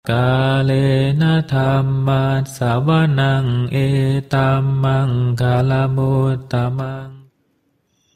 Kalena dhamma sawanang etamang kalamutamang.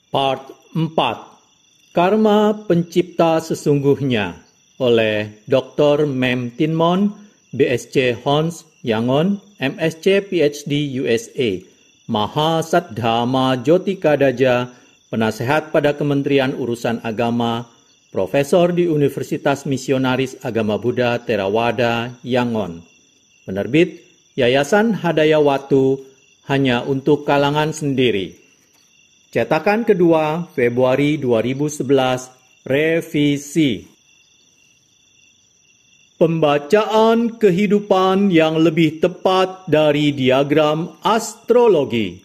Part 4. Karma Pencipta Sesungguhnya oleh Dr. Mem Tinmon, BSc Hons, Yangon, MSc PhD USA, Mahasaddharma Jyotikadaja, Penasehat pada Kementerian Urusan Agama, Profesor di Universitas Misionaris Agama Buddha Theravada, Yangon. Penerbit Yayasan Hadayawatu, hanya untuk kalangan sendiri. Cetakan kedua, Februari 2011, revisi. Pembacaan kehidupan yang lebih tepat dari diagram astrologi.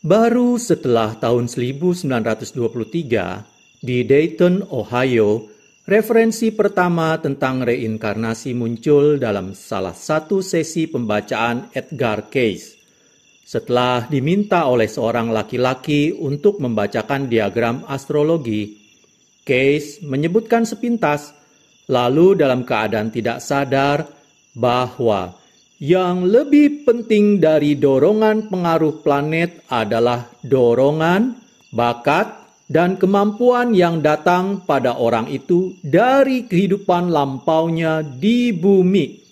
Baru setelah tahun 1923, di Dayton, Ohio, referensi pertama tentang reinkarnasi muncul dalam salah satu sesi pembacaan Edgar Cayce. Setelah diminta oleh seorang laki-laki untuk membacakan diagram astrologi, Cayce menyebutkan sepintas, lalu dalam keadaan tidak sadar, bahwa yang lebih penting dari dorongan pengaruh planet adalah dorongan, bakat, dan kemampuan yang datang pada orang itu dari kehidupan lampaunya di bumi.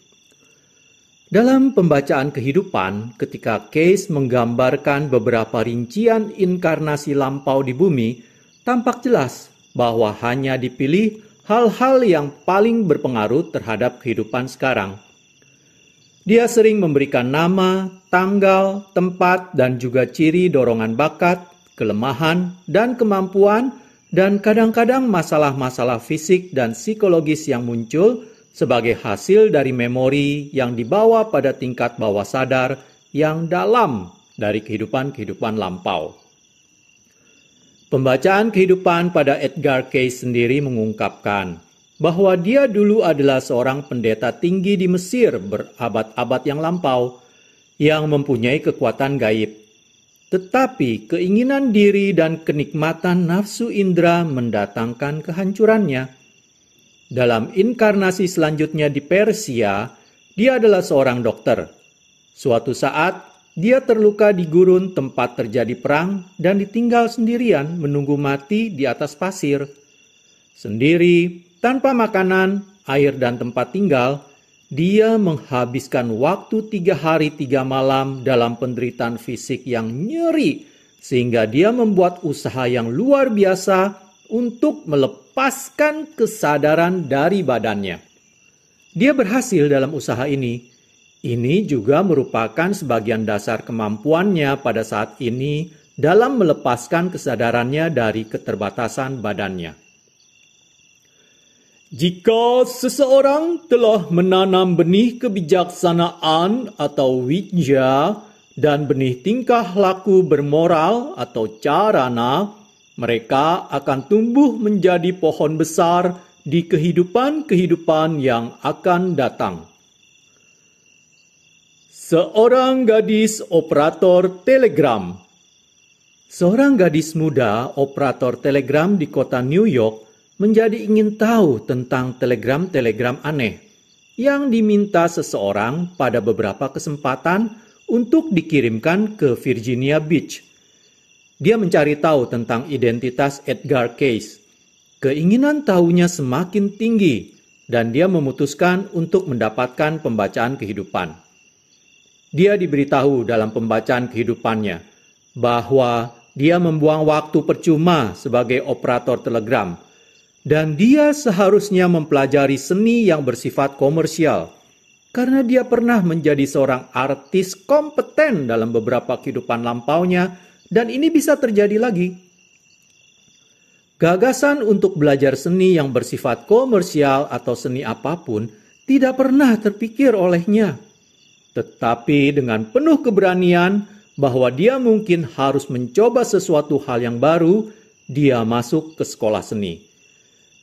Dalam pembacaan kehidupan, ketika Cayce menggambarkan beberapa rincian inkarnasi lampau di bumi, tampak jelas bahwa hanya dipilih hal-hal yang paling berpengaruh terhadap kehidupan sekarang. Dia sering memberikan nama, tanggal, tempat, dan juga ciri dorongan bakat, kelemahan, dan kemampuan, dan kadang-kadang masalah-masalah fisik dan psikologis yang muncul sebagai hasil dari memori yang dibawa pada tingkat bawah sadar yang dalam dari kehidupan-kehidupan lampau. Pembacaan kehidupan pada Edgar Cayce sendiri mengungkapkan bahwa dia dulu adalah seorang pendeta tinggi di Mesir berabad-abad yang lampau yang mempunyai kekuatan gaib. Tetapi keinginan diri dan kenikmatan nafsu indera mendatangkan kehancurannya. Dalam inkarnasi selanjutnya di Persia, dia adalah seorang dokter. Suatu saat, dia terluka di gurun tempat terjadi perang dan ditinggal sendirian menunggu mati di atas pasir. Sendiri, tanpa makanan, air, dan tempat tinggal, dia menghabiskan waktu 3 hari 3 malam dalam penderitaan fisik yang nyeri, sehingga dia membuat usaha yang luar biasa untuk melepaskan kesadaran dari badannya. Dia berhasil dalam usaha ini. Ini juga merupakan sebagian dasar kemampuannya pada saat ini dalam melepaskan kesadarannya dari keterbatasan badannya. Jika seseorang telah menanam benih kebijaksanaan atau wijja dan benih tingkah laku bermoral atau carana, mereka akan tumbuh menjadi pohon besar di kehidupan-kehidupan yang akan datang. Seorang gadis operator telegram. Seorang gadis muda operator telegram di kota New York menjadi ingin tahu tentang telegram-telegram aneh yang diminta seseorang pada beberapa kesempatan untuk dikirimkan ke Virginia Beach. Dia mencari tahu tentang identitas Edgar Cayce. Keinginan tahunya semakin tinggi dan dia memutuskan untuk mendapatkan pembacaan kehidupan. Dia diberitahu dalam pembacaan kehidupannya bahwa dia membuang waktu percuma sebagai operator telegram, dan dia seharusnya mempelajari seni yang bersifat komersial, karena dia pernah menjadi seorang artis kompeten dalam beberapa kehidupan lampaunya, dan ini bisa terjadi lagi. Gagasan untuk belajar seni yang bersifat komersial atau seni apapun tidak pernah terpikir olehnya. Tetapi dengan penuh keberanian bahwa dia mungkin harus mencoba sesuatu hal yang baru, dia masuk ke sekolah seni.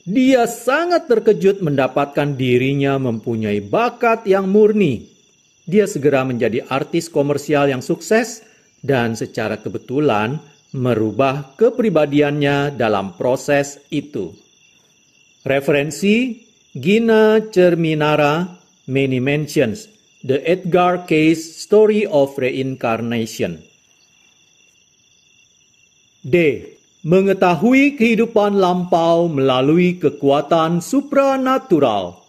Dia sangat terkejut mendapatkan dirinya mempunyai bakat yang murni. Dia segera menjadi artis komersial yang sukses dan secara kebetulan merubah kepribadiannya dalam proses itu. Referensi Gina Cerminara, Many Mansions, The Edgar Cayce Story of Reincarnation. D. Mengetahui kehidupan lampau melalui kekuatan supranatural.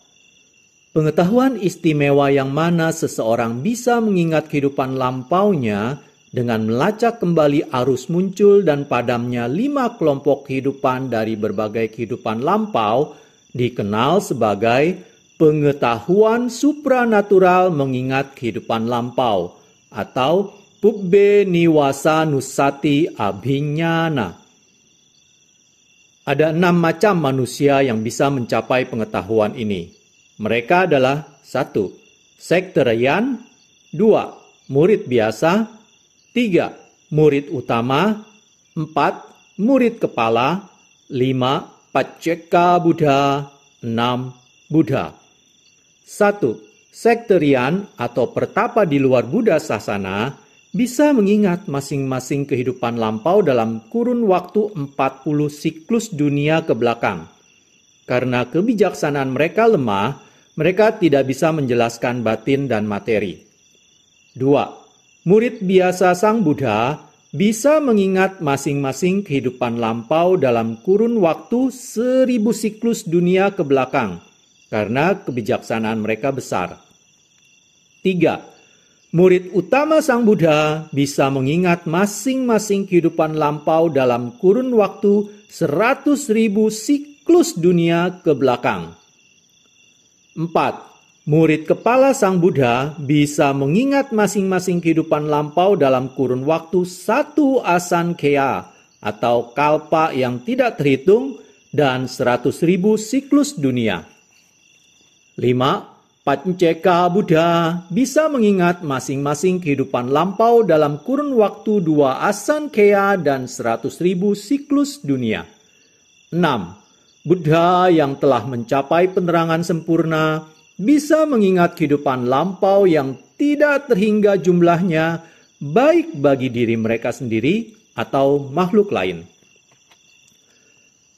Pengetahuan istimewa yang mana seseorang bisa mengingat kehidupan lampaunya dengan melacak kembali arus muncul dan padamnya 5 kelompok kehidupan dari berbagai kehidupan lampau dikenal sebagai pengetahuan supranatural mengingat kehidupan lampau atau Pubbe Niwasa Nusati Abhinyana. Ada 6 macam manusia yang bisa mencapai pengetahuan ini. Mereka adalah 1. Sekterian, 2. Murid biasa, 3. Murid utama, 4. Murid kepala, 5. Pacceka Buddha, 6. Buddha. 1. Sekterian atau pertapa di luar Buddha Sasana bisa mengingat masing-masing kehidupan lampau dalam kurun waktu 40 siklus dunia ke belakang. Karena kebijaksanaan mereka lemah, mereka tidak bisa menjelaskan batin dan materi. 2. Murid biasa Sang Buddha bisa mengingat masing-masing kehidupan lampau dalam kurun waktu 1000 siklus dunia ke belakang, karena kebijaksanaan mereka besar. 3. Murid utama Sang Buddha bisa mengingat masing-masing kehidupan lampau dalam kurun waktu 100.000 siklus dunia ke belakang. 4. Murid kepala Sang Buddha bisa mengingat masing-masing kehidupan lampau dalam kurun waktu 1 asankheya atau kalpa yang tidak terhitung dan 100.000 siklus dunia. 5. Pacceka Buddha bisa mengingat masing-masing kehidupan lampau dalam kurun waktu 2 asankheya dan 100.000 siklus dunia. 6. Buddha yang telah mencapai penerangan sempurna bisa mengingat kehidupan lampau yang tidak terhingga jumlahnya, baik bagi diri mereka sendiri atau makhluk lain.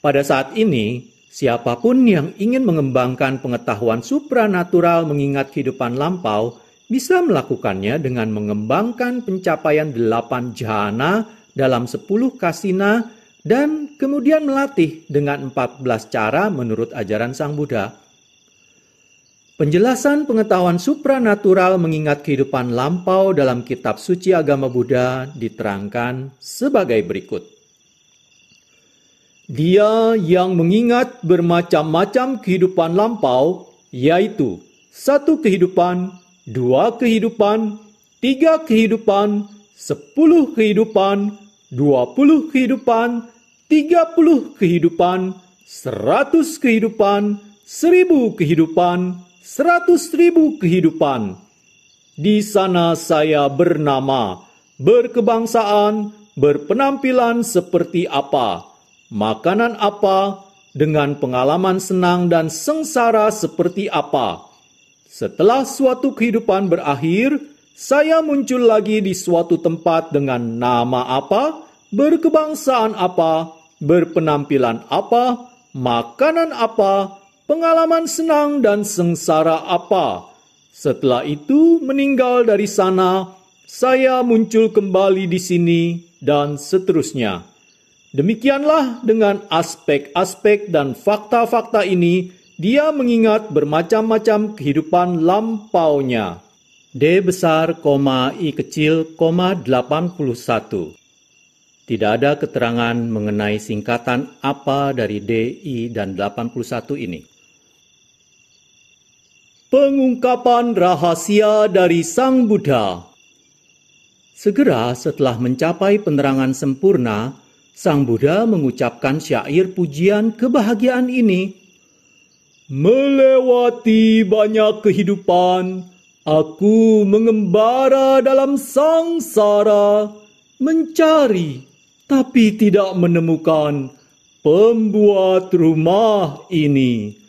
Pada saat ini, siapapun yang ingin mengembangkan pengetahuan supranatural mengingat kehidupan lampau bisa melakukannya dengan mengembangkan pencapaian 8 jhana dalam 10 kasina dan kemudian melatih dengan 14 cara menurut ajaran Sang Buddha. Penjelasan pengetahuan supranatural mengingat kehidupan lampau dalam kitab suci agama Buddha diterangkan sebagai berikut. Dia yang mengingat bermacam-macam kehidupan lampau, yaitu 1 kehidupan, 2 kehidupan, 3 kehidupan, 10 kehidupan, 20 kehidupan, 30 kehidupan, 100 kehidupan, 1000 kehidupan, 100.000 kehidupan. Di sana saya bernama, berkebangsaan, berpenampilan seperti apa, makanan apa, dengan pengalaman senang dan sengsara seperti apa. Setelah suatu kehidupan berakhir, saya muncul lagi di suatu tempat dengan nama apa, berkebangsaan apa, berpenampilan apa, makanan apa, pengalaman senang dan sengsara apa. Setelah itu meninggal dari sana, saya muncul kembali di sini, dan seterusnya. Demikianlah dengan aspek-aspek dan fakta-fakta ini, dia mengingat bermacam-macam kehidupan lampaunya. D besar, I kecil, 81. Tidak ada keterangan mengenai singkatan apa dari D, I, dan 81 ini. Pengungkapan rahasia dari Sang Buddha. Segera setelah mencapai penerangan sempurna, Sang Buddha mengucapkan syair pujian kebahagiaan ini. Melewati banyak kehidupan, aku mengembara dalam sangsara, mencari tapi tidak menemukan pembuat rumah ini.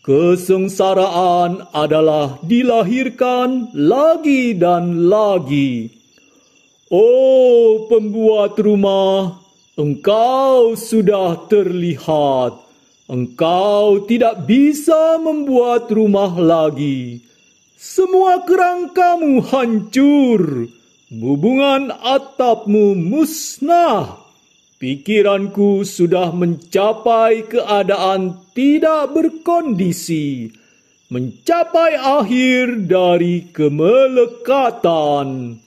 Kesengsaraan adalah dilahirkan lagi dan lagi. Oh pembuat rumah, engkau sudah terlihat. engkau tidak bisa membuat rumah lagi. Semua kerangkamu hancur, bubungan atapmu musnah. Pikiranku sudah mencapai keadaan tidak berkondisi, mencapai akhir dari kemelekatan.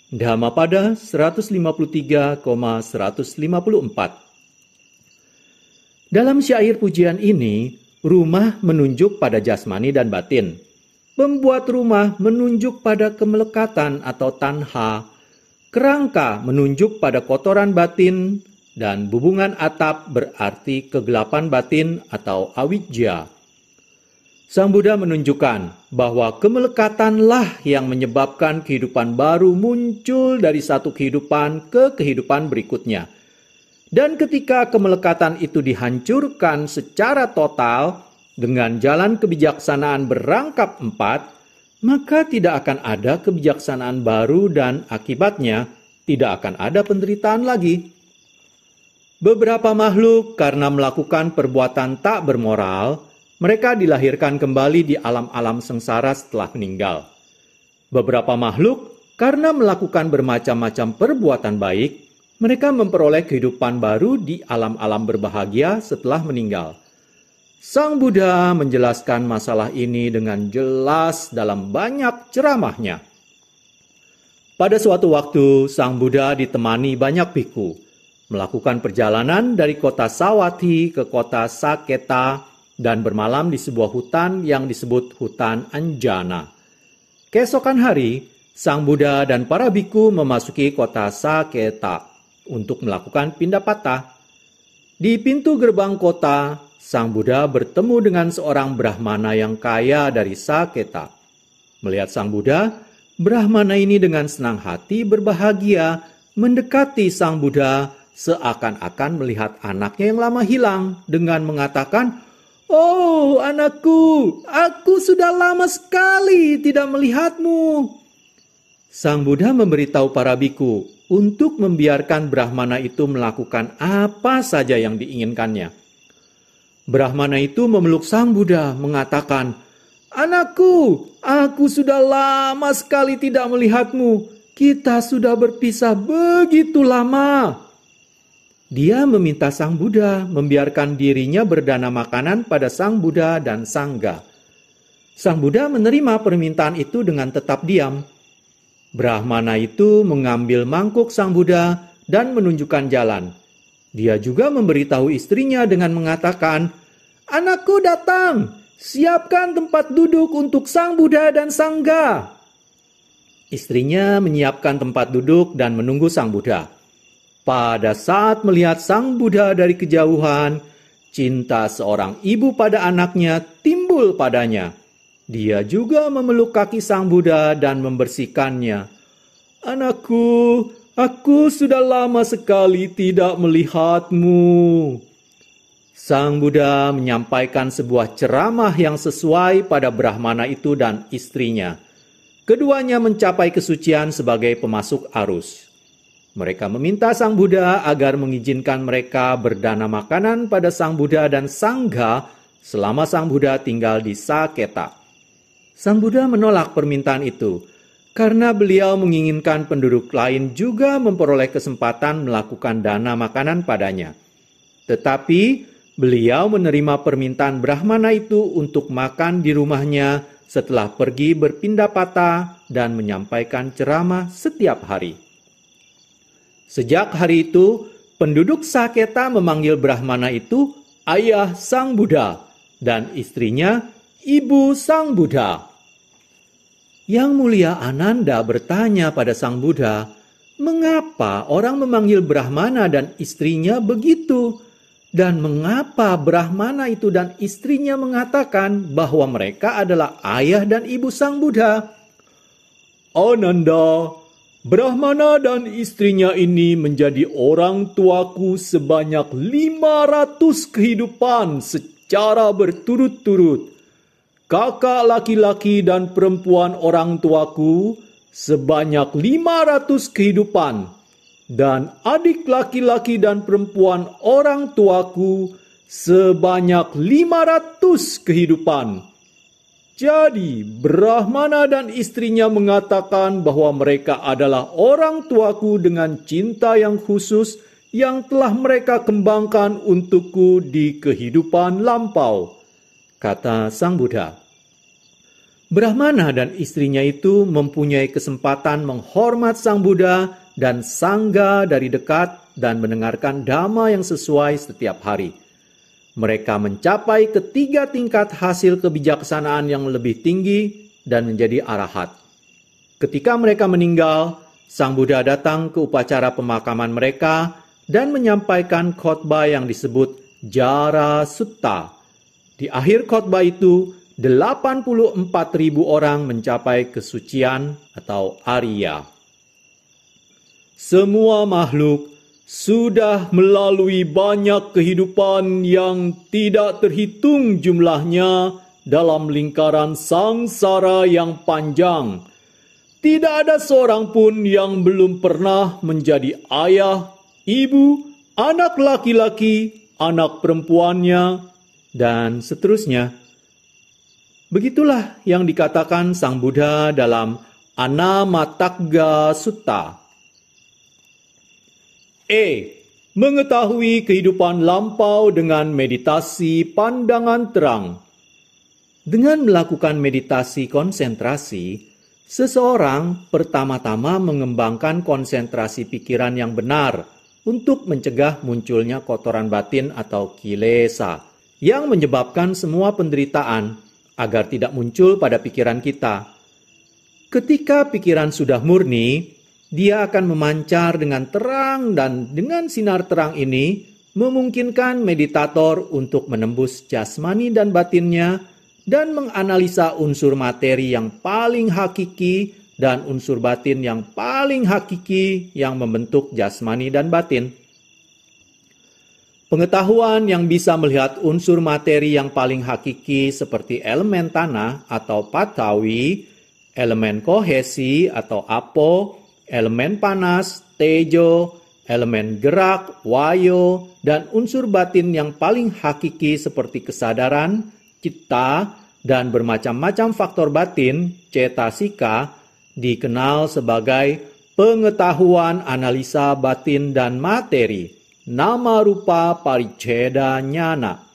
Dhammapada 153,154. Dalam syair pujian ini, rumah menunjuk pada jasmani dan batin. Pembuat rumah menunjuk pada kemelekatan atau tanha. Kerangka menunjuk pada kotoran batin, dan bubungan atap berarti kegelapan batin atau awijja. Sang Buddha menunjukkan bahwa kemelekatanlah yang menyebabkan kehidupan baru muncul dari satu kehidupan ke kehidupan berikutnya. Dan ketika kemelekatan itu dihancurkan secara total dengan jalan kebijaksanaan berangkap 4, maka tidak akan ada kebijaksanaan baru dan akibatnya tidak akan ada penderitaan lagi. Beberapa makhluk karena melakukan perbuatan tak bermoral, mereka dilahirkan kembali di alam-alam sengsara setelah meninggal. Beberapa makhluk karena melakukan bermacam-macam perbuatan baik, mereka memperoleh kehidupan baru di alam-alam berbahagia setelah meninggal. Sang Buddha menjelaskan masalah ini dengan jelas dalam banyak ceramahnya. Pada suatu waktu, Sang Buddha ditemani banyak bhikkhu, melakukan perjalanan dari kota Sawathi ke kota Saketa, dan bermalam di sebuah hutan yang disebut hutan Anjana. Keesokan hari, Sang Buddha dan para bhikkhu memasuki kota Saketa untuk melakukan pindapata. Di pintu gerbang kota, Sang Buddha bertemu dengan seorang Brahmana yang kaya dari Saketa. Melihat Sang Buddha, Brahmana ini dengan senang hati berbahagia mendekati Sang Buddha seakan-akan melihat anaknya yang lama hilang dengan mengatakan, "Oh, anakku, aku sudah lama sekali tidak melihatmu." Sang Buddha memberitahu para bhikkhu untuk membiarkan Brahmana itu melakukan apa saja yang diinginkannya. Brahmana itu memeluk Sang Buddha mengatakan, "Anakku, aku sudah lama sekali tidak melihatmu. Kita sudah berpisah begitu lama." Dia meminta Sang Buddha membiarkan dirinya berdana makanan pada Sang Buddha dan Sangga. Sang Buddha menerima permintaan itu dengan tetap diam. Brahmana itu mengambil mangkuk Sang Buddha dan menunjukkan jalan. Dia juga memberitahu istrinya dengan mengatakan, "Anakku datang, siapkan tempat duduk untuk Sang Buddha dan Sangga." Istrinya menyiapkan tempat duduk dan menunggu Sang Buddha. Pada saat melihat Sang Buddha dari kejauhan, cinta seorang ibu pada anaknya timbul padanya. Dia juga memeluk kaki Sang Buddha dan membersihkannya. "Anakku, aku sudah lama sekali tidak melihatmu." Sang Buddha menyampaikan sebuah ceramah yang sesuai pada Brahmana itu dan istrinya. Keduanya mencapai kesucian sebagai pemasuk arus. Mereka meminta Sang Buddha agar mengizinkan mereka berdana makanan pada Sang Buddha dan Sangga selama Sang Buddha tinggal di Saketa. Sang Buddha menolak permintaan itu karena beliau menginginkan penduduk lain juga memperoleh kesempatan melakukan dana makanan padanya. Tetapi beliau menerima permintaan Brahmana itu untuk makan di rumahnya setelah pergi berpindapata dan menyampaikan ceramah setiap hari. Sejak hari itu, penduduk Saketa memanggil Brahmana itu ayah Sang Buddha dan istrinya ibu Sang Buddha. Yang mulia Ananda bertanya pada Sang Buddha, mengapa orang memanggil Brahmana dan istrinya begitu? Dan mengapa Brahmana itu dan istrinya mengatakan bahwa mereka adalah ayah dan ibu Sang Buddha? "Ananda, Brahmana dan istrinya ini menjadi orang tuaku sebanyak 500 kehidupan secara berturut-turut. Kakak laki-laki dan perempuan orang tuaku sebanyak 500 kehidupan. Dan adik laki-laki dan perempuan orang tuaku sebanyak 500 kehidupan. Jadi, Brahmana dan istrinya mengatakan bahwa mereka adalah orang tuaku dengan cinta yang khusus yang telah mereka kembangkan untukku di kehidupan lampau, kata Sang Buddha. Brahmana dan istrinya itu mempunyai kesempatan menghormat Sang Buddha dan Sangha dari dekat dan mendengarkan dhamma yang sesuai setiap hari. Mereka mencapai ketiga tingkat hasil kebijaksanaan yang lebih tinggi dan menjadi arahat. Ketika mereka meninggal, Sang Buddha datang ke upacara pemakaman mereka dan menyampaikan khotbah yang disebut Jara Sutta. Di akhir khotbah itu, 84.000 orang mencapai kesucian atau Arya. Semua makhluk sudah melalui banyak kehidupan yang tidak terhitung jumlahnya dalam lingkaran sangsara yang panjang. Tidak ada seorang pun yang belum pernah menjadi ayah, ibu, anak laki-laki, anak perempuannya, dan seterusnya. Begitulah yang dikatakan Sang Buddha dalam Anamatagga Sutta. Mengetahui kehidupan lampau dengan meditasi pandangan terang. Dengan melakukan meditasi konsentrasi, seseorang pertama-tama mengembangkan konsentrasi pikiran yang benar untuk mencegah munculnya kotoran batin atau kilesa yang menyebabkan semua penderitaan agar tidak muncul pada pikiran kita. Ketika pikiran sudah murni, dia akan memancar dengan terang dan dengan sinar terang ini memungkinkan meditator untuk menembus jasmani dan batinnya dan menganalisa unsur materi yang paling hakiki dan unsur batin yang paling hakiki yang membentuk jasmani dan batin. Pengetahuan yang bisa melihat unsur materi yang paling hakiki seperti elemen tanah atau patawi, elemen kohesi atau apo, elemen panas, tejo, elemen gerak, wayo, dan unsur batin yang paling hakiki seperti kesadaran, citta, dan bermacam-macam faktor batin, cetasika, dikenal sebagai pengetahuan analisa batin dan materi, nama rupa pariccheda nyana.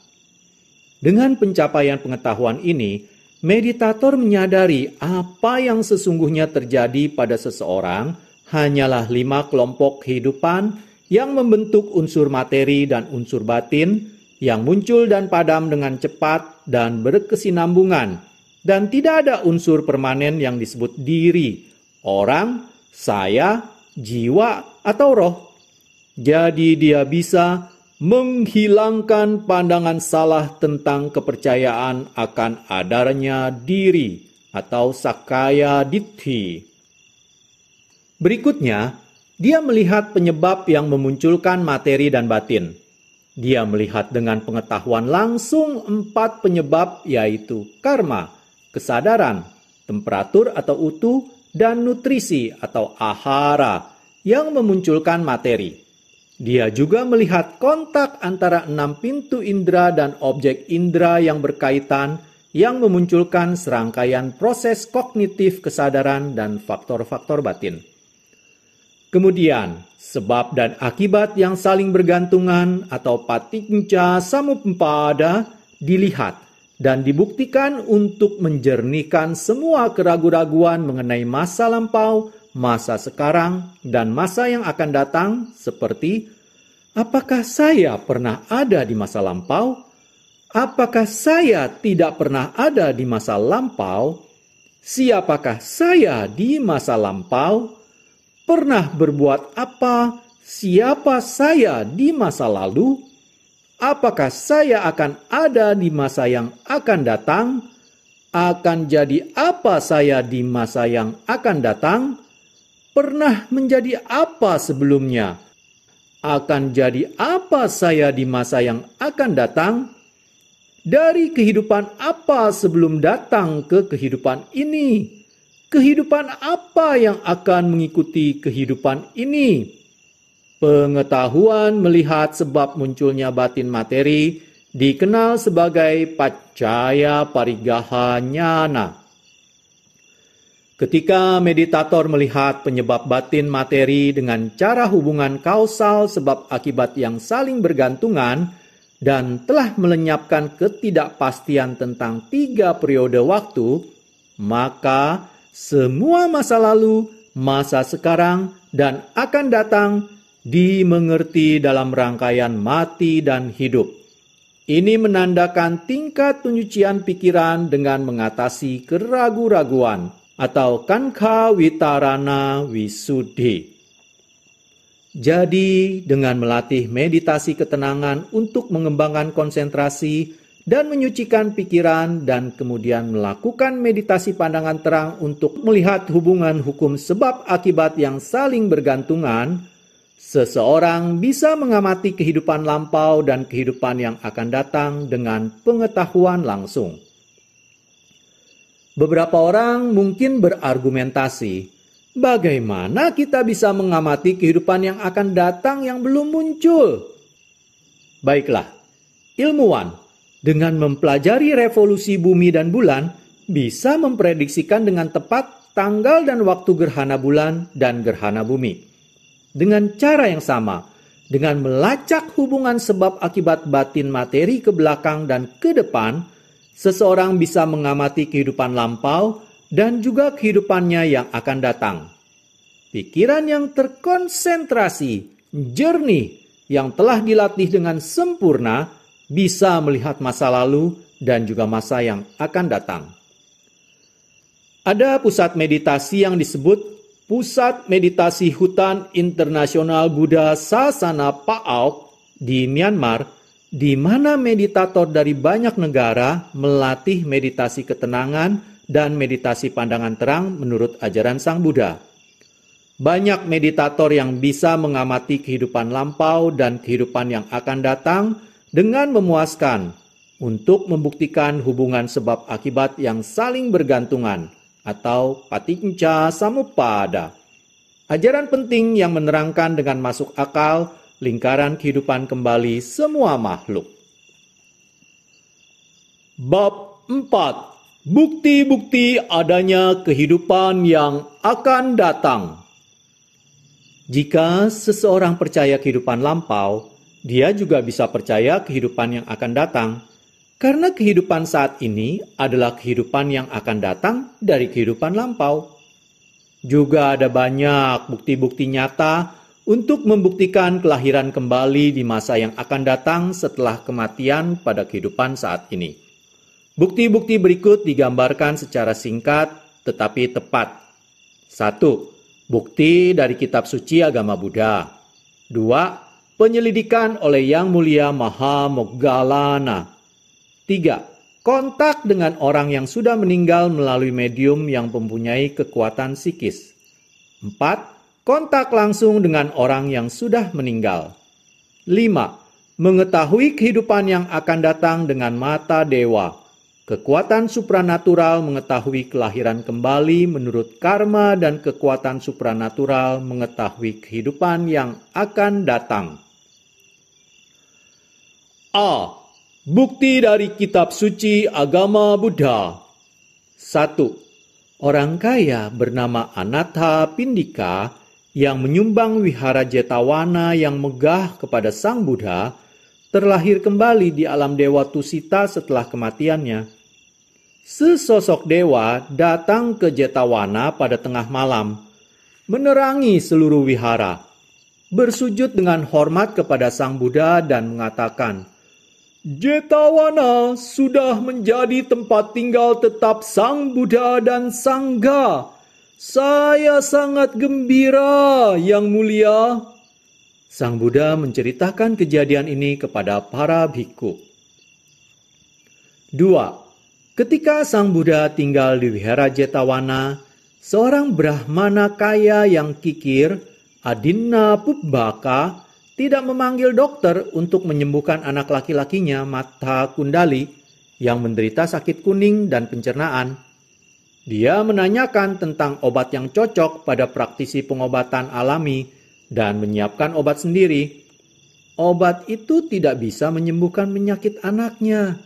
Dengan pencapaian pengetahuan ini, meditator menyadari apa yang sesungguhnya terjadi pada seseorang hanyalah 5 kelompok kehidupan yang membentuk unsur materi dan unsur batin yang muncul dan padam dengan cepat dan berkesinambungan, dan tidak ada unsur permanen yang disebut diri, orang, saya, jiwa, atau roh. Jadi dia bisa menghilangkan pandangan salah tentang kepercayaan akan adanya diri atau sakaya ditti. Berikutnya, dia melihat penyebab yang memunculkan materi dan batin. Dia melihat dengan pengetahuan langsung 4 penyebab, yaitu karma, kesadaran, temperatur atau utuh, dan nutrisi atau ahara yang memunculkan materi. Dia juga melihat kontak antara 6 pintu indera dan objek indera yang berkaitan yang memunculkan serangkaian proses kognitif kesadaran dan faktor-faktor batin. Kemudian, sebab dan akibat yang saling bergantungan atau paticca samuppada dilihat dan dibuktikan untuk menjernihkan semua keraguan-raguan mengenai masa lampau, masa sekarang, dan masa yang akan datang, seperti apakah saya pernah ada di masa lampau? Apakah saya tidak pernah ada di masa lampau? Siapakah saya di masa lampau? Pernah berbuat apa? Siapa saya di masa lalu? Apakah saya akan ada di masa yang akan datang? Akan jadi apa saya di masa yang akan datang? Pernah menjadi apa sebelumnya? Akan jadi apa saya di masa yang akan datang? Dari kehidupan apa sebelum datang ke kehidupan ini? Kehidupan apa yang akan mengikuti kehidupan ini? Pengetahuan melihat sebab munculnya batin materi dikenal sebagai Paccaya Parigaha Ñana. Ketika meditator melihat penyebab batin materi dengan cara hubungan kausal sebab akibat yang saling bergantungan dan telah melenyapkan ketidakpastian tentang 3 periode waktu, maka semua masa lalu, masa sekarang, dan akan datang dimengerti dalam rangkaian mati dan hidup. Ini menandakan tingkat penyucian pikiran dengan mengatasi keraguan-raguan atau Kanka Witarana Wisuddhi. Jadi, dengan melatih meditasi ketenangan untuk mengembangkan konsentrasi dan menyucikan pikiran dan kemudian melakukan meditasi pandangan terang untuk melihat hubungan hukum sebab akibat yang saling bergantungan, seseorang bisa mengamati kehidupan lampau dan kehidupan yang akan datang dengan pengetahuan langsung. Beberapa orang mungkin berargumentasi, bagaimana kita bisa mengamati kehidupan yang akan datang yang belum muncul? Baiklah, ilmuwan dengan mempelajari revolusi bumi dan bulan bisa memprediksikan dengan tepat tanggal dan waktu gerhana bulan dan gerhana bumi. Dengan cara yang sama, dengan melacak hubungan sebab akibat batin materi ke belakang dan ke depan, seseorang bisa mengamati kehidupan lampau dan juga kehidupannya yang akan datang. Pikiran yang terkonsentrasi, jernih, yang telah dilatih dengan sempurna, bisa melihat masa lalu dan juga masa yang akan datang. Ada pusat meditasi yang disebut Pusat Meditasi Hutan Internasional Buddha Sasana Pa'auk di Myanmar, di mana meditator dari banyak negara melatih meditasi ketenangan dan meditasi pandangan terang menurut ajaran Sang Buddha. Banyak meditator yang bisa mengamati kehidupan lampau dan kehidupan yang akan datang dengan memuaskan untuk membuktikan hubungan sebab akibat yang saling bergantungan atau Paticca Samuppada. Ajaran penting yang menerangkan dengan masuk akal lingkaran kehidupan kembali semua makhluk. Bab 4. Bukti-bukti adanya kehidupan yang akan datang. Jika seseorang percaya kehidupan lampau, dia juga bisa percaya kehidupan yang akan datang. Karena kehidupan saat ini adalah kehidupan yang akan datang dari kehidupan lampau. Juga ada banyak bukti-bukti nyata untuk membuktikan kelahiran kembali di masa yang akan datang setelah kematian pada kehidupan saat ini. Bukti-bukti berikut digambarkan secara singkat tetapi tepat. 1. Bukti dari kitab suci agama Buddha. 2. Penyelidikan oleh Yang Mulia Maha Moggallana. 3. Kontak dengan orang yang sudah meninggal melalui medium yang mempunyai kekuatan psikis. 4. Kontak langsung dengan orang yang sudah meninggal. 5. Mengetahui kehidupan yang akan datang dengan mata dewa. Kekuatan supranatural mengetahui kelahiran kembali menurut karma dan kekuatan supranatural mengetahui kehidupan yang akan datang. A. Bukti dari kitab suci agama Buddha. 1. Orang kaya bernama Anatta Pindika yang menyumbang wihara Jetawana yang megah kepada Sang Buddha, terlahir kembali di alam dewa Tusita setelah kematiannya. Sesosok dewa datang ke Jetawana pada tengah malam, menerangi seluruh wihara, bersujud dengan hormat kepada Sang Buddha dan mengatakan, "Jetawana sudah menjadi tempat tinggal tetap Sang Buddha dan Sangha. Saya sangat gembira, Yang Mulia." Sang Buddha menceritakan kejadian ini kepada para bhikkhu. 2. Ketika Sang Buddha tinggal di wihara Jetawana, seorang Brahmana kaya yang kikir, Adinna Pubbaka, tidak memanggil dokter untuk menyembuhkan anak laki-lakinya, Mata Kundali, yang menderita sakit kuning dan pencernaan. Dia menanyakan tentang obat yang cocok pada praktisi pengobatan alami dan menyiapkan obat sendiri. Obat itu tidak bisa menyembuhkan penyakit anaknya,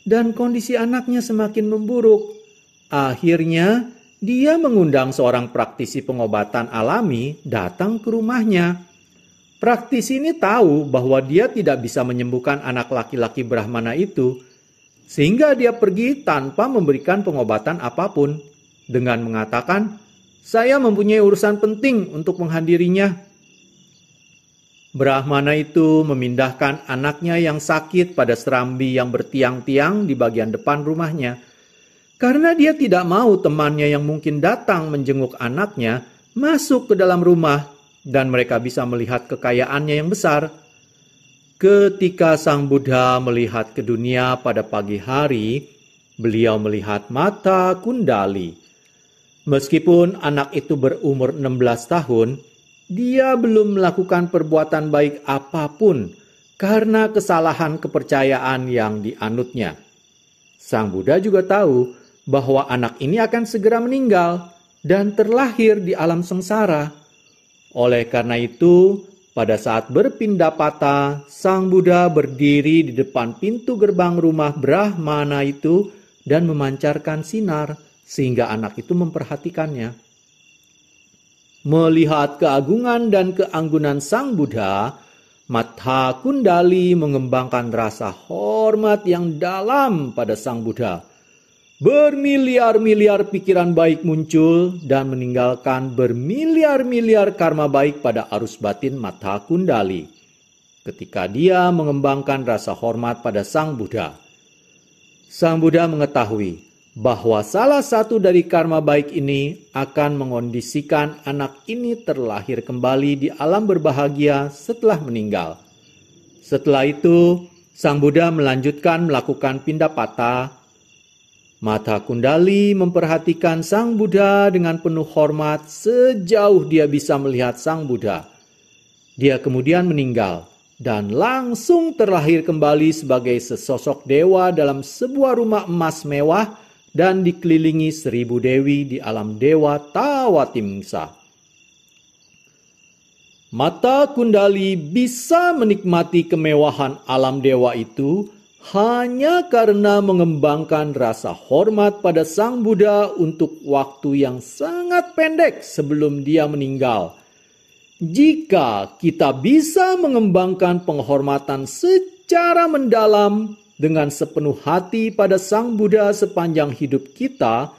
dan kondisi anaknya semakin memburuk. Akhirnya, dia mengundang seorang praktisi pengobatan alami datang ke rumahnya. Praktisi ini tahu bahwa dia tidak bisa menyembuhkan anak laki-laki Brahmana itu, sehingga dia pergi tanpa memberikan pengobatan apapun, dengan mengatakan, "Saya mempunyai urusan penting untuk menghadirinya." Brahmana itu memindahkan anaknya yang sakit pada serambi yang bertiang-tiang di bagian depan rumahnya. Karena dia tidak mau temannya yang mungkin datang menjenguk anaknya masuk ke dalam rumah dan mereka bisa melihat kekayaannya yang besar. Ketika Sang Buddha melihat ke dunia pada pagi hari, beliau melihat Mata Kundali. Meskipun anak itu berumur 16 tahun, dia belum melakukan perbuatan baik apapun karena kesalahan kepercayaan yang dianutnya. Sang Buddha juga tahu bahwa anak ini akan segera meninggal dan terlahir di alam sengsara. Oleh karena itu, pada saat berpindah patah, Sang Buddha berdiri di depan pintu gerbang rumah Brahmana itu dan memancarkan sinar sehingga anak itu memperhatikannya. Melihat keagungan dan keanggunan Sang Buddha, Mata Kundali mengembangkan rasa hormat yang dalam pada Sang Buddha. Bermiliar-miliar pikiran baik muncul dan meninggalkan bermiliar-miliar karma baik pada arus batin Mata Kundali. Ketika dia mengembangkan rasa hormat pada Sang Buddha, Sang Buddha mengetahui bahwa salah satu dari karma baik ini akan mengondisikan anak ini terlahir kembali di alam berbahagia setelah meninggal. Setelah itu, Sang Buddha melanjutkan melakukan pindah patah. Mata Kundali memperhatikan Sang Buddha dengan penuh hormat sejauh dia bisa melihat Sang Buddha. Dia kemudian meninggal dan langsung terlahir kembali sebagai sesosok dewa dalam sebuah rumah emas mewah dan dikelilingi 1000 dewi di alam dewa Tawatimsa. Mata Kundali bisa menikmati kemewahan alam dewa itu hanya karena mengembangkan rasa hormat pada Sang Buddha untuk waktu yang sangat pendek sebelum dia meninggal. Jika kita bisa mengembangkan penghormatan secara mendalam dengan sepenuh hati pada Sang Buddha sepanjang hidup kita,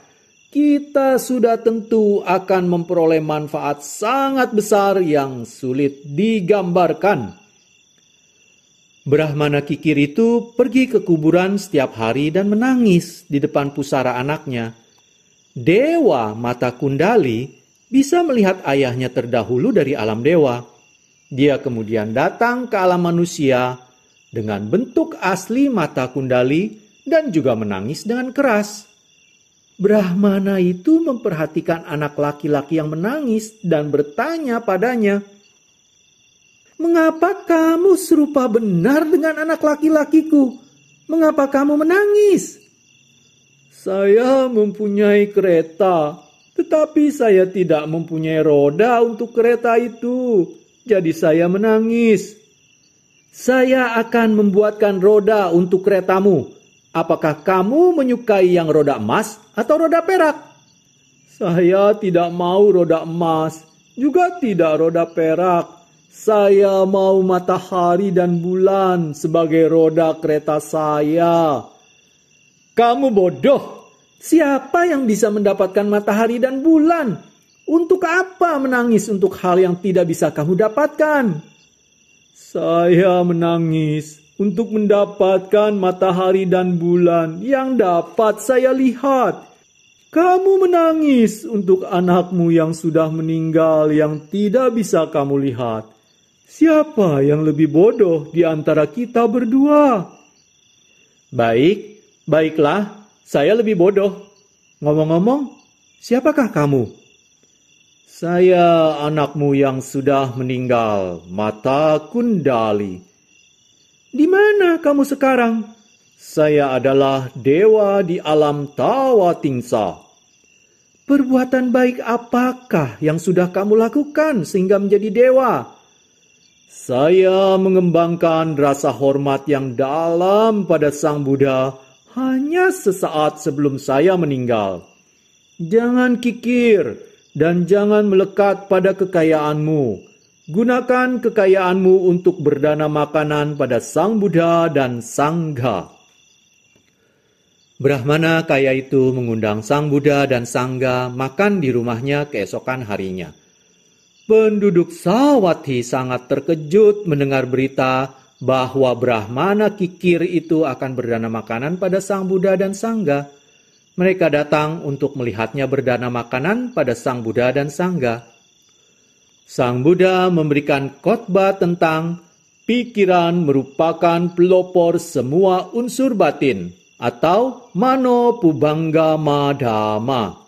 kita sudah tentu akan memperoleh manfaat sangat besar yang sulit digambarkan. Brahmana kikir itu pergi ke kuburan setiap hari dan menangis di depan pusara anaknya. Dewa Mata Kundali bisa melihat ayahnya terdahulu dari alam dewa. Dia kemudian datang ke alam manusia dengan bentuk asli Mata Kundali dan juga menangis dengan keras. Brahmana itu memperhatikan anak laki-laki yang menangis dan bertanya padanya, "Mengapa kamu serupa benar dengan anak laki-lakiku? Mengapa kamu menangis?" "Saya mempunyai kereta, tetapi saya tidak mempunyai roda untuk kereta itu, jadi saya menangis." "Saya akan membuatkan roda untuk keretamu. Apakah kamu menyukai yang roda emas atau roda perak?" "Saya tidak mau roda emas, juga tidak roda perak. Saya mau matahari dan bulan sebagai roda kereta saya." "Kamu bodoh. Siapa yang bisa mendapatkan matahari dan bulan? Untuk apa menangis untuk hal yang tidak bisa kamu dapatkan?" "Saya menangis untuk mendapatkan matahari dan bulan yang dapat saya lihat. Kamu menangis untuk anakmu yang sudah meninggal yang tidak bisa kamu lihat. Siapa yang lebih bodoh di antara kita berdua?" Baiklah, saya lebih bodoh. Ngomong-ngomong, siapakah kamu?" "Saya anakmu yang sudah meninggal, Mata Kundali." "Di mana kamu sekarang?" "Saya adalah dewa di alam Tawatimsa." "Perbuatan baik apakah yang sudah kamu lakukan sehingga menjadi dewa?" Saya mengembangkan rasa hormat yang dalam pada Sang Buddha hanya sesaat sebelum saya meninggal. Jangan kikir dan jangan melekat pada kekayaanmu. Gunakan kekayaanmu untuk berdana makanan pada Sang Buddha dan Sangha. Brahmana kaya itu mengundang Sang Buddha dan Sangha makan di rumahnya keesokan harinya. Penduduk Sawathi sangat terkejut mendengar berita bahwa Brahmana kikir itu akan berdana makanan pada Sang Buddha dan Sangha. Mereka datang untuk melihatnya berdana makanan pada Sang Buddha dan Sangha. Sang Buddha memberikan khotbah tentang pikiran merupakan pelopor semua unsur batin atau mano pubangga madhama.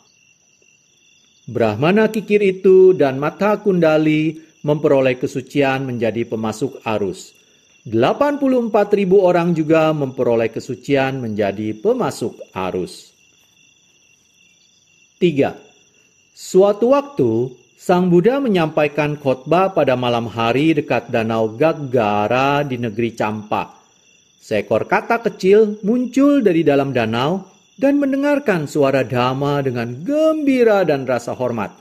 Brahmana kikir itu dan Matha Kundali memperoleh kesucian menjadi pemasuk arus. 84.000 orang juga memperoleh kesucian menjadi pemasuk arus. 3. Suatu waktu, Sang Buddha menyampaikan khotbah pada malam hari dekat Danau Gaggara di negeri Campa. Seekor katak kecil muncul dari dalam danau dan mendengarkan suara Dhamma dengan gembira dan rasa hormat.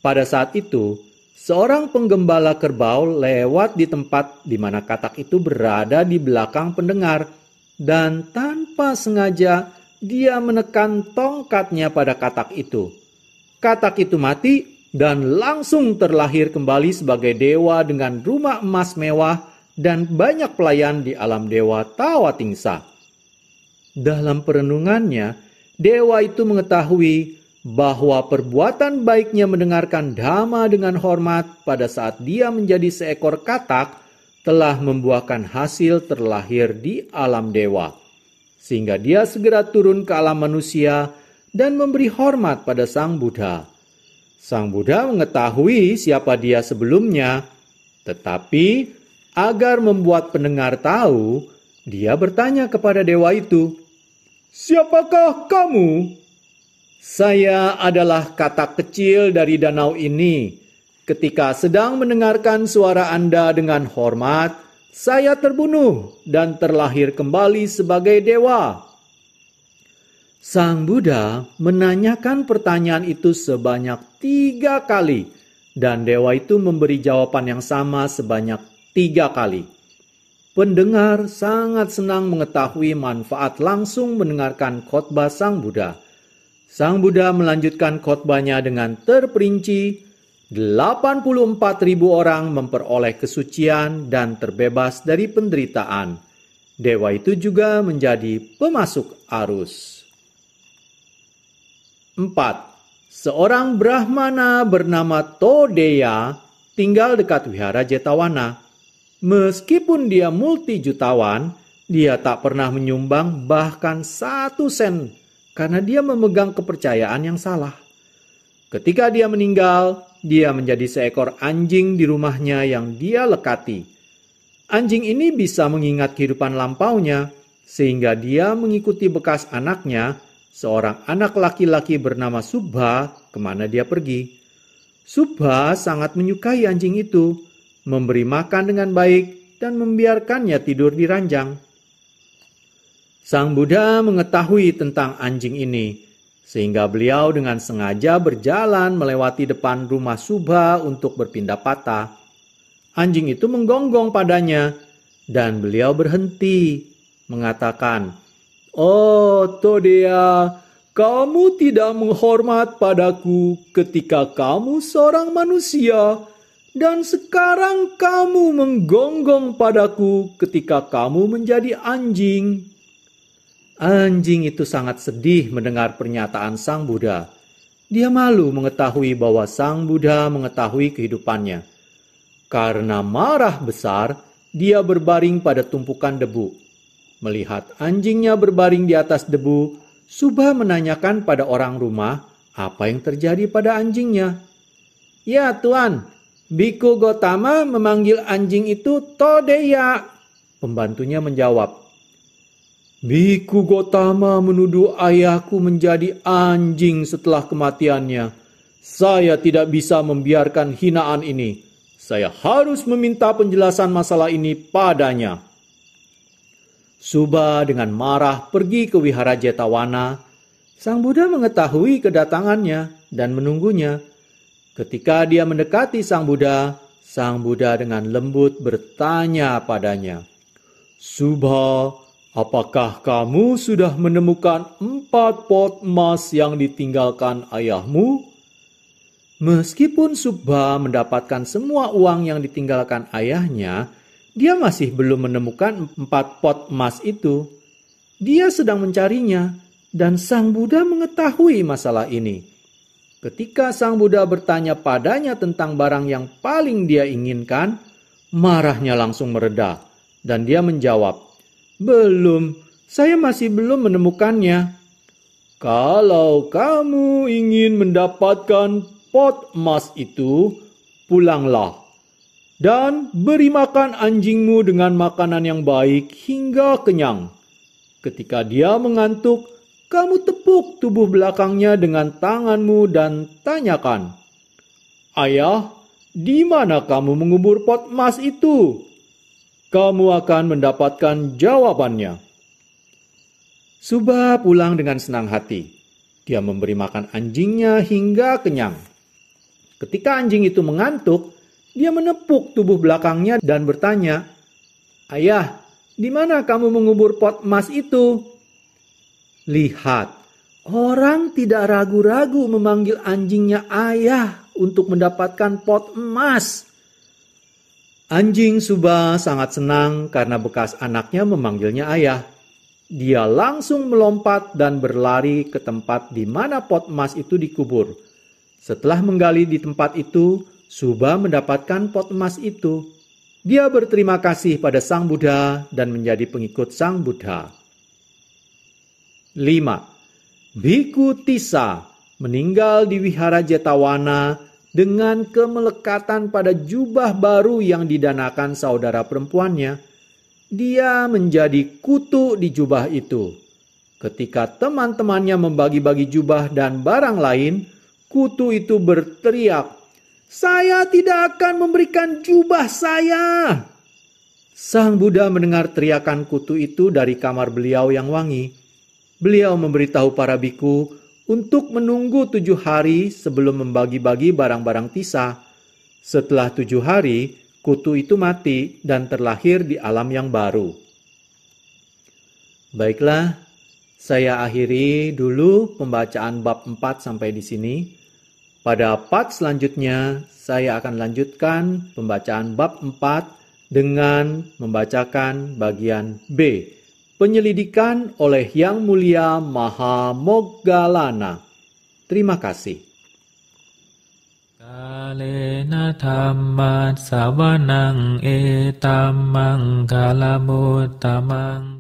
Pada saat itu, seorang penggembala kerbau lewat di tempat di mana katak itu berada di belakang pendengar, dan tanpa sengaja dia menekan tongkatnya pada katak itu. Katak itu mati dan langsung terlahir kembali sebagai dewa dengan rumah emas mewah dan banyak pelayan di alam dewa Tawatingsa. Dalam perenungannya, dewa itu mengetahui bahwa perbuatan baiknya mendengarkan Dhamma dengan hormat pada saat dia menjadi seekor katak telah membuahkan hasil terlahir di alam dewa. Sehingga dia segera turun ke alam manusia dan memberi hormat pada Sang Buddha. Sang Buddha mengetahui siapa dia sebelumnya, tetapi agar membuat pendengar tahu, dia bertanya kepada dewa itu, "Siapakah kamu?" "Saya adalah katak kecil dari danau ini. Ketika sedang mendengarkan suara Anda dengan hormat, saya terbunuh dan terlahir kembali sebagai dewa." Sang Buddha menanyakan pertanyaan itu sebanyak 3 kali, dan dewa itu memberi jawaban yang sama sebanyak 3 kali. Pendengar sangat senang mengetahui manfaat langsung mendengarkan khotbah Sang Buddha. Sang Buddha melanjutkan khotbahnya dengan terperinci. 84.000 orang memperoleh kesucian dan terbebas dari penderitaan. Dewa itu juga menjadi pemasuk arus. 4. Seorang Brahmana bernama Todeya tinggal dekat wihara Jetawana. Meskipun dia multi-jutawan, dia tak pernah menyumbang bahkan 1 sen karena dia memegang kepercayaan yang salah. Ketika dia meninggal, dia menjadi seekor anjing di rumahnya yang dia lekati. Anjing ini bisa mengingat kehidupan lampaunya, sehingga dia mengikuti bekas anaknya, seorang anak laki-laki bernama Subha, kemana dia pergi. Subha sangat menyukai anjing itu, memberi makan dengan baik, dan membiarkannya tidur di ranjang. Sang Buddha mengetahui tentang anjing ini, sehingga beliau dengan sengaja berjalan melewati depan rumah Subha untuk berpindah patah. Anjing itu menggonggong padanya, dan beliau berhenti, mengatakan, "Oh Todeya, kamu tidak menghormat padaku ketika kamu seorang manusia, dan sekarang kamu menggonggong padaku ketika kamu menjadi anjing." Anjing itu sangat sedih mendengar pernyataan Sang Buddha. Dia malu mengetahui bahwa Sang Buddha mengetahui kehidupannya. Karena marah besar, dia berbaring pada tumpukan debu. Melihat anjingnya berbaring di atas debu, Subha menanyakan pada orang rumah apa yang terjadi pada anjingnya. "Ya Tuan, Biku Gotama memanggil anjing itu Todeya," pembantunya menjawab. "Biku Gotama menuduh ayahku menjadi anjing setelah kematiannya. Saya tidak bisa membiarkan hinaan ini. Saya harus meminta penjelasan masalah ini padanya." Subha dengan marah pergi ke wihara Jetawana. Sang Buddha mengetahui kedatangannya dan menunggunya. Ketika dia mendekati Sang Buddha dengan lembut bertanya padanya, "Subha, apakah kamu sudah menemukan 4 pot emas yang ditinggalkan ayahmu?" Meskipun Subha mendapatkan semua uang yang ditinggalkan ayahnya, dia masih belum menemukan 4 pot emas itu. Dia sedang mencarinya, dan Sang Buddha mengetahui masalah ini. Ketika Sang Buddha bertanya padanya tentang barang yang paling dia inginkan, marahnya langsung mereda, dan dia menjawab, "Belum, saya masih belum menemukannya." "Kalau kamu ingin mendapatkan pot emas itu, pulanglah dan beri makan anjingmu dengan makanan yang baik hingga kenyang. Ketika dia mengantuk, kamu tepuk tubuh belakangnya dengan tanganmu dan tanyakan, 'Ayah, di mana kamu mengubur pot emas itu?' Kamu akan mendapatkan jawabannya." Subha pulang dengan senang hati. Dia memberi makan anjingnya hingga kenyang. Ketika anjing itu mengantuk, dia menepuk tubuh belakangnya dan bertanya, "Ayah, di mana kamu mengubur pot emas itu?" Lihat, orang tidak ragu-ragu memanggil anjingnya ayah untuk mendapatkan pot emas. Anjing Subha sangat senang karena bekas anaknya memanggilnya ayah. Dia langsung melompat dan berlari ke tempat di mana pot emas itu dikubur. Setelah menggali di tempat itu, Subha mendapatkan pot emas itu. Dia berterima kasih pada Sang Buddha dan menjadi pengikut Sang Buddha. 5. Bhikkhu Tissa meninggal di wihara Jetawana dengan kemelekatan pada jubah baru yang didanakan saudara perempuannya. Dia menjadi kutu di jubah itu. Ketika teman-temannya membagi-bagi jubah dan barang lain, kutu itu berteriak, "Saya tidak akan memberikan jubah saya." Sang Buddha mendengar teriakan kutu itu dari kamar beliau yang wangi. Beliau memberitahu para biku untuk menunggu 7 hari sebelum membagi-bagi barang-barang Tissa. Setelah 7 hari, kutu itu mati dan terlahir di alam yang baru. Baiklah, saya akhiri dulu pembacaan bab 4 sampai di sini. Pada part selanjutnya, saya akan lanjutkan pembacaan bab 4 dengan membacakan bagian B, penyelidikan oleh Yang Mulia Maha Moggallana. Terima kasih. Kalena dhammat savanang etammang kalamuttamang